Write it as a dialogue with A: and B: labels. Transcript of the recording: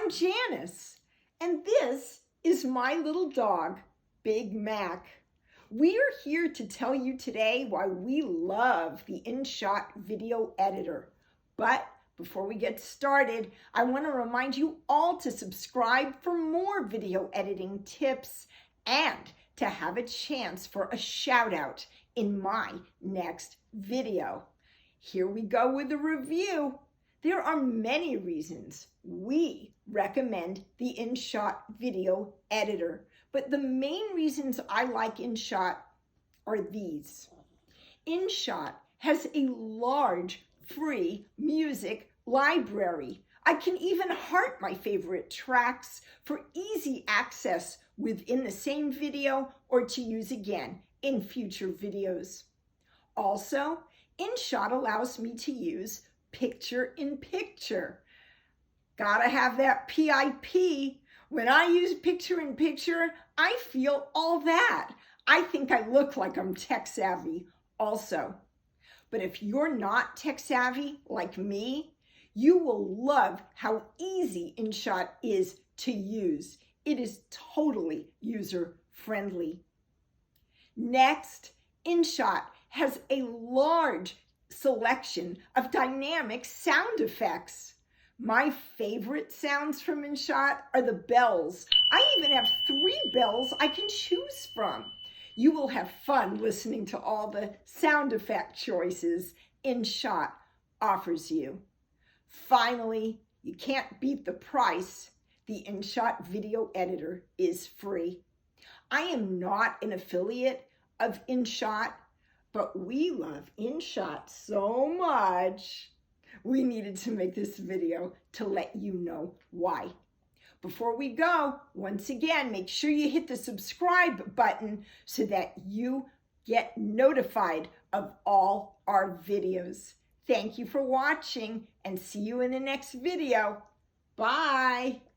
A: I'm Janice, and this is my little dog, Big Mac. We are here to tell you today why we love the InShot Video Editor. But before we get started, I want to remind you all to subscribe for more video editing tips and to have a chance for a shout out in my next video. Here we go with the review. There are many reasons we recommend the InShot Video Editor, but the main reasons I like InShot are these. InShot has a large free music library. I can even heart my favorite tracks for easy access within the same video or to use again in future videos. Also, InShot allows me to use picture-in-picture. Gotta have that PIP. When I use picture-in-picture, I feel all that. I think I look like I'm tech-savvy also. But if you're not tech-savvy like me, you will love how easy InShot is to use. It is totally user-friendly. Next, InShot has a large selection of dynamic sound effects. My favorite sounds from InShot are the bells. I even have 3 bells I can choose from. You will have fun listening to all the sound effect choices InShot offers you. Finally, you can't beat the price. The InShot Video Editor is free. I am not an affiliate of InShot, but we love InShot so much, we needed to make this video to let you know why. Before we go, once again, make sure you hit the subscribe button so that you get notified of all our videos. Thank you for watching and see you in the next video. Bye.